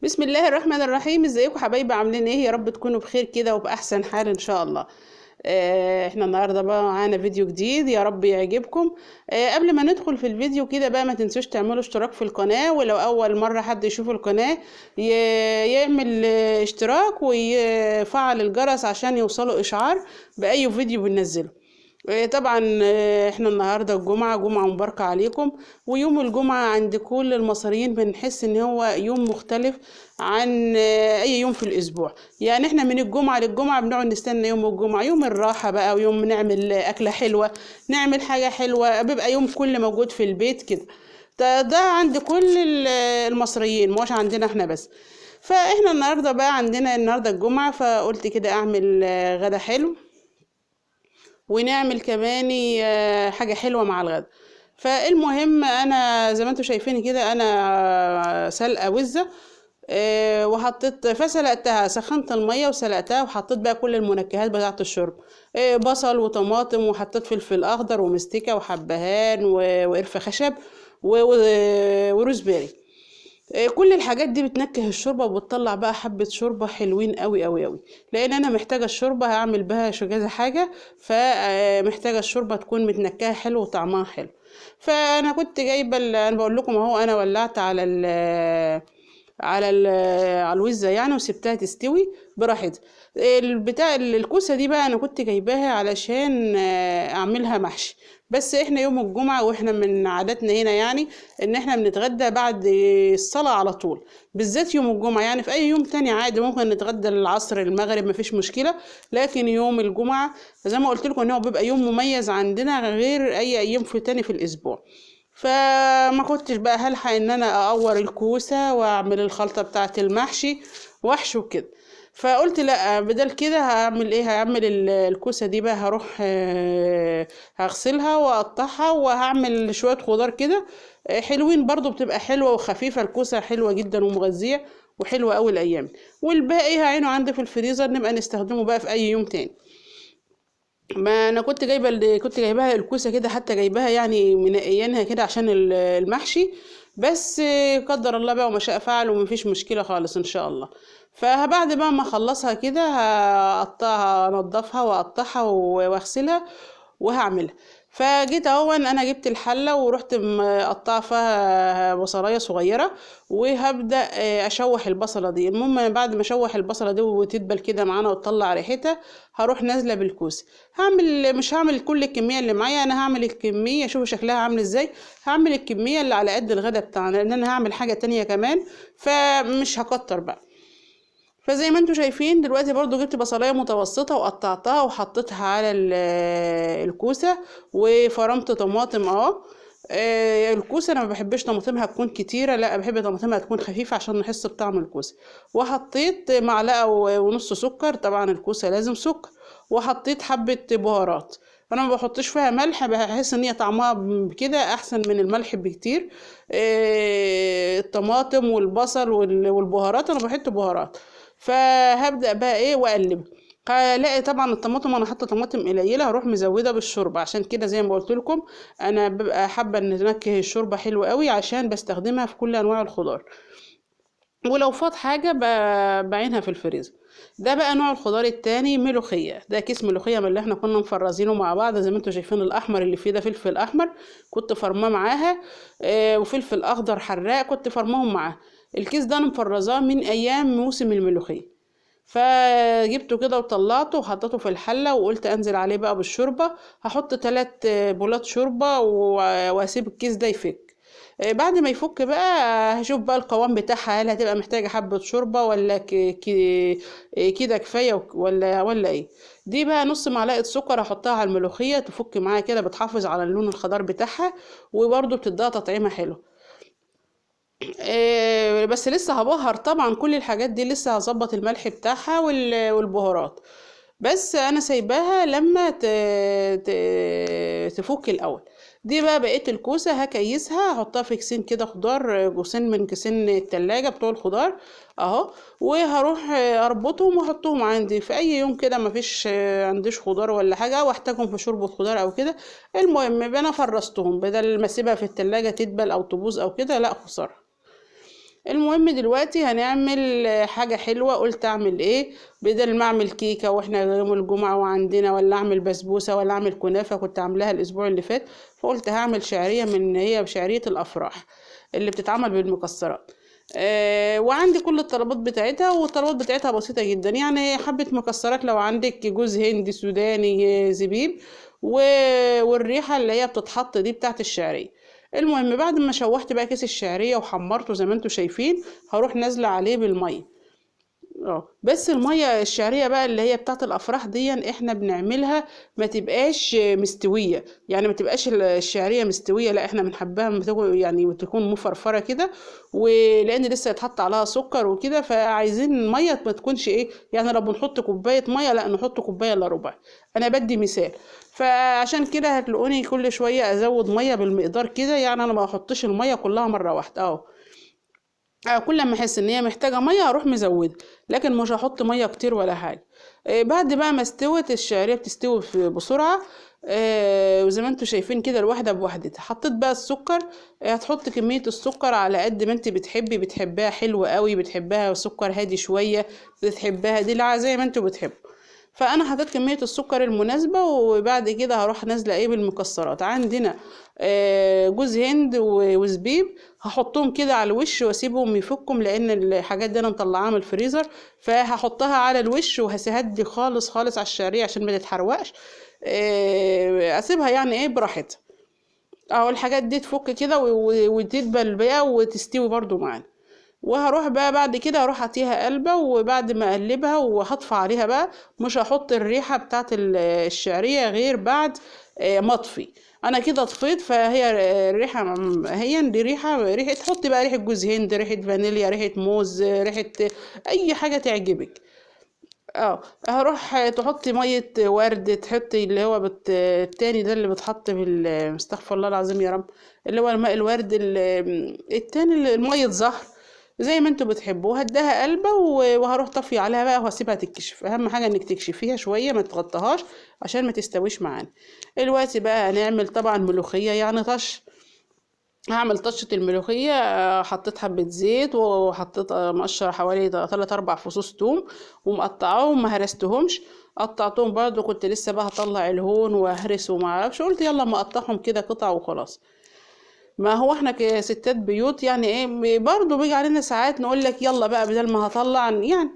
بسم الله الرحمن الرحيم. ازيكم حبايبي؟ عاملين ايه؟ يا رب تكونوا بخير كده وبأحسن حال ان شاء الله. احنا النهارده بقى معانا فيديو جديد، يا رب يعجبكم. قبل ما ندخل في الفيديو كده بقى ما تنسوش تعملوا اشتراك في القناة، ولو اول مرة حد يشوف القناة يعمل اشتراك ويفعل الجرس عشان يوصله اشعار بأي فيديو بننزله. طبعا احنا النهارده الجمعة، جمعة مباركة عليكم. ويوم الجمعة عند كل المصريين بنحس ان هو يوم مختلف عن اي يوم في الاسبوع. يعني احنا من الجمعة للجمعة بنقعد نستنى يوم الجمعة، يوم الراحة بقى، ويوم نعمل اكلة حلوة، نعمل حاجة حلوة، بيبقى يوم كل موجود في البيت كده. ده عند كل المصريين، مش عندنا احنا بس. فاحنا النهارده بقى عندنا النهارده الجمعة، فقلت كده اعمل غدا حلو، ونعمل كمان حاجة حلوة مع الغدا. فالمهم انا زي ما انتم شايفين كده انا سلقة وزة. وحطيت فسلقتها، سخنت المية وسلقتها، وحطيت بقى كل المنكهات بتاعة الشرب، بصل وطماطم، وحطيت فلفل اخضر ومستكة وحبهان وقرفة خشب وروزباري. كل الحاجات دي بتنكه الشوربه وبتطلع بقى حبه شوربه حلوين قوي قوي قوي. لان انا محتاجه الشوربه هعمل بها كذا حاجه، فمحتاجه الشوربه تكون متنكهه حلو وطعمها حلو. فانا كنت جايبه انا بقول لكم اهو، انا ولعت على الوزة يعني، وسبتها تستوي براحتها. البتاع الكوسة دي بقى انا كنت جايباها علشان اعملها محشي. بس احنا يوم الجمعة، واحنا من عاداتنا هنا يعني ان احنا بنتغدى بعد الصلاة على طول، بالذات يوم الجمعة. يعني في اي يوم تاني عادي ممكن نتغدى العصر المغرب مفيش مشكلة، لكن يوم الجمعة زي ما قلت لكم ان هو بيبقى يوم مميز عندنا غير اي ايام في تاني في الاسبوع. فما كنتش بقى هلحق ان انا اقور الكوسه واعمل الخلطه بتاعه المحشي واحشي وكده. فقلت لا، بدل كده هعمل ايه، هعمل الكوسه دي بقى، هروح هغسلها واقطعها وهعمل شويه خضار كده حلوين برضو، بتبقى حلوه وخفيفه. الكوسه حلوه جدا ومغذيه وحلوه قوي الايام. والباقي هعينه عندي في الفريزر، نبقى نستخدمه بقى في اي يوم تاني. ما انا كنت جايبه كنت جايباها الكوسه كده، حتى جايباها يعني منقيينها كده عشان المحشي. بس قدر الله بقى وما شاء فعل، ومفيش مشكله خالص ان شاء الله. فبعد بقى ما اخلصها كده هقطعها، انضفها واقطعها واغسلها وهعملها. فجيت اهو انا جبت الحله ورحت مقطعه فيها بصلايه صغيره، وهبدا اشوح البصله دي. المهم بعد ما اشوح البصله دي وتدبل كده معانا وتطلع ريحتها، هروح نازله بالكوسه. مش هعمل كل الكميه اللي معايا، انا هعمل الكميه، شوفوا شكلها عامل ازاي. هعمل الكميه اللي على قد الغدا بتاعنا، لان انا هعمل حاجه تانية كمان، فمش هكتر بقى. فزي ما انتوا شايفين دلوقتي برضو جبت بصلايه متوسطه وقطعتها وحطيتها على الكوسه، وفرمت طماطم الكوسه انا ما بحبش طماطمها تكون كتيره، لا بحب طماطمها تكون خفيفه عشان نحس بطعم الكوسه. وحطيت معلقه ونص سكر، طبعا الكوسه لازم سكر. وحطيت حبه بهارات، انا ما بحطش فيها ملح، بحس ان هي طعمها كده احسن من الملح بكتير. الطماطم والبصل والبهارات انا بحط بهارات. فهبدأ بقى ايه واقلب. هلاقي طبعا الطماطم انا حاطه طماطم قليله، هروح مزوده بالشوربه. عشان كده زي ما قلت لكم انا ببقى حابه ان تنكه الشوربه حلوه قوي، عشان بستخدمها في كل انواع الخضار. ولو فات حاجه بعينها في الفريزر. ده بقى نوع الخضار التاني، ملوخيه. ده كيس ملوخيه من اللي احنا كنا مفرزينه مع بعض، زي ما انتم شايفين الاحمر اللي فيه ده فلفل احمر كنت فرماه معاها، وفلفل اخضر حراق كنت فرماهم معاه. الكيس ده انا مفرزاه من ايام موسم الملوخيه. فجبته كده وطلعته وحطيته في الحلة، وقلت انزل عليه بقى بالشوربة. هحط 3 بولات شوربة واسيب الكيس ده يفك. بعد ما يفك بقى هشوف بقى القوام بتاعها، هل هتبقى محتاجة حبة شوربة ولا كده كفاية ولا ايه. دي بقى نص معلقة سكر هحطها على الملوخية تفك معايا كده، بتحافظ على اللون الخضار بتاعها، وبرضه بتديها تطعيمة حلو. بس لسه هبهر طبعا كل الحاجات دي، لسه هظبط الملح بتاعها والبهارات. بس انا سايباها لما تفك الاول. دي بقى بقيت الكوسه هكيسها، هحطها في كيسين كده خضار، كيسين من كيسين التلاجة بتوع الخضار اهو. وهروح اربطهم واحطهم عندي في اي يوم كده مفيش عنديش خضار ولا حاجه، واحتاجهم في شوربه خضار او كده. المهم انا فرستهم بدل ما اسيبها في التلاجة تدبل او تبوظ او كده، لا خساره. المهم دلوقتي هنعمل حاجة حلوة. قلت اعمل ايه بدل ما اعمل كيكة واحنا يوم الجمعة وعندنا، ولا اعمل بسبوسة، ولا اعمل كنافة كنت عاملاها الاسبوع اللي فات. فقلت هعمل شعرية، من هي شعرية الافراح اللي بتتعمل بالمكسرات. وعندي كل الطلبات بتاعتها، والطلبات بتاعتها بسيطة جدا. يعني حبة مكسرات، لو عندك جوز هندي، سوداني، زبيب، والريحة اللي هي بتتحط دي بتاعت الشعرية. المهم بعد ما شوحت بقى كيس الشعرية وحمرته زي ما انتوا شايفين، هروح نازلة عليه بالمية. بس المية الشعرية بقى اللي هي بتاعت الافراح دي احنا بنعملها ما تبقاش مستوية، يعني ما تبقاش الشعرية مستوية، لا احنا بنحبها يعني تكون مفرفرة كده، ولان لسه يتحط عليها سكر وكده، فعايزين المية ما تكونش ايه، يعني لو بنحط كوباية مية لا نحط كوباية الا ربع. انا بدي مثال. فعشان كده هتلاقوني كل شوية ازود مية بالمقدار كده، يعني انا ما احطش المية كلها مرة واحدة كل ما احس ان هي محتاجه ميه اروح مزوده، لكن مش هحط ميه كتير ولا حاجه. بعد بقى ما استوت الشعريه بتستوي بسرعه. وزي ما انتوا شايفين كده الواحده بوحدتها. حطيت بقى السكر. هتحط كميه السكر على قد ما انت بتحبها حلوه قوي، بتحبها سكر هادي شويه، بتحبها دلع زي ما انتوا بتحبوا. فانا حطيت كميه السكر المناسبه، وبعد كده هروح نازله ايه بالمكسرات. عندنا جوز هند وزبيب، هحطهم كده على الوش واسيبهم يفكم، لان الحاجات دي انا مطلعاها من الفريزر، فهحطها على الوش وهسهدي خالص خالص على الشعريه عشان ما تتحرقش. اسيبها يعني ايه براحتها. الحاجات دي تفك كده وتدبل بقى وتستوي برضو معانا. وهروح بقى بعد كده هروح اعطيها قلبة، وبعد ما اقلبها وهطفى عليها بقى. مش هحط الريحة بتاعت الشعرية غير بعد ما اطفي. انا كده طفيت، فهي الريحة هي دي ريحة تحطي بقى ريحة جوز هند، ريحة فانيليا، ريحة موز، ريحة اي حاجة تعجبك. هروح تحطي مية ورد، تحطي اللي هو التاني ده اللي بتحط في استغفر الله العظيم يا رب، اللي هو الماء الورد التاني المية زهر، زي ما انتوا بتحبوا. هديها قلبة وهروح طفي عليها بقى وهسيبها تتكشف. اهم حاجة انك تكشفيها شوية، ما تغطيهاش عشان ما تستويش معانا. دلوقتي بقى هنعمل طبعا ملوخية، يعني طش. هعمل طشة الملوخية. حطيت حبة زيت، وحطيت مقشر حوالي 3 4 فصوص توم، ومقطعاهم ما هرستهمش. قطعتهم برضو، كنت لسه بقى هطلع الهون واهرس وما اعرفش، قلت يلا ما اقطعهم كده قطع وخلاص. ما هو احنا كستات بيوت يعني ايه، برضو بيجي علينا ساعات نقول لك يلا بقى بدل ما هطلع يعني.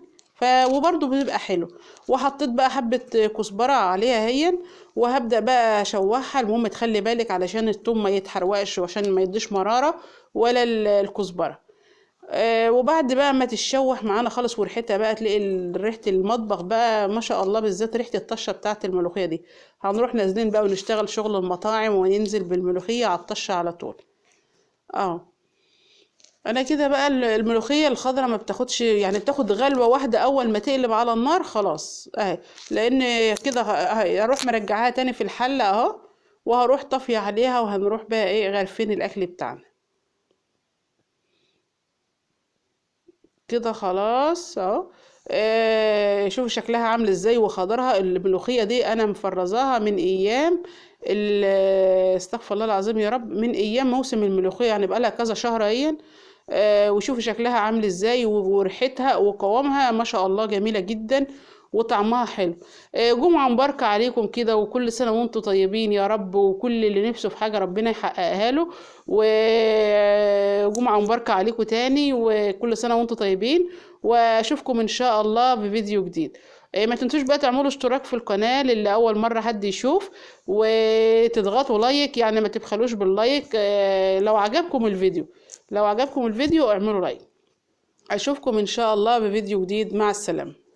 وبرضه بيبقى حلو. وحطيت بقى حبة كزبرة عليها هي، وهبدأ بقى اشوحها. المهم تخلي بالك علشان التوم ما يتحرقش وعشان ما يديش مرارة، ولا الكزبرة. وبعد بقى ما تتشوح معانا خالص وريحتها بقى، تلاقي ريحة المطبخ بقى ما شاء الله، بالذات ريحة الطشة بتاعة الملوخية دي. هنروح نازلين بقى ونشتغل شغل المطاعم، وننزل بالملوخية على الطشة على طول. اه انا كده بقى الملوخيه الخضراء ما بتاخدش، يعني بتاخد غلوه واحده اول ما تقلب على النار خلاص اهي. لان كده هروح مرجعاها تاني في الحله اهو، وهروح طافيه عليها، وهنروح بقى ايه غارفين الاكل بتاعنا كده خلاص اهو. شوفوا شكلها عامل ازاي وخضرها. الملوخيه دي انا مفرزاها من ايام استغفر الله العظيم يا رب، من ايام موسم الملوخيه، يعني بقالها كذا شهر اهي. وشوفوا شكلها عامل ازاي، وريحتها وقوامها ما شاء الله جميله جدا، وطعمها حلو. جمعه مباركه عليكم كده، وكل سنه وانتم طيبين يا رب، وكل اللي نفسه في حاجه ربنا يحققها له. وجمعه مباركه عليكم تاني، وكل سنه وانتم طيبين. واشوفكم ان شاء الله بفيديو جديد. ما تنسوش بقى تعملوا اشتراك في القناة اللي أول مرة حد يشوف، وتضغطوا لايك، يعني ما تبخلوش باللايك. لو عجبكم الفيديو اعملوا لايك. أشوفكم إن شاء الله بفيديو جديد. مع السلامة.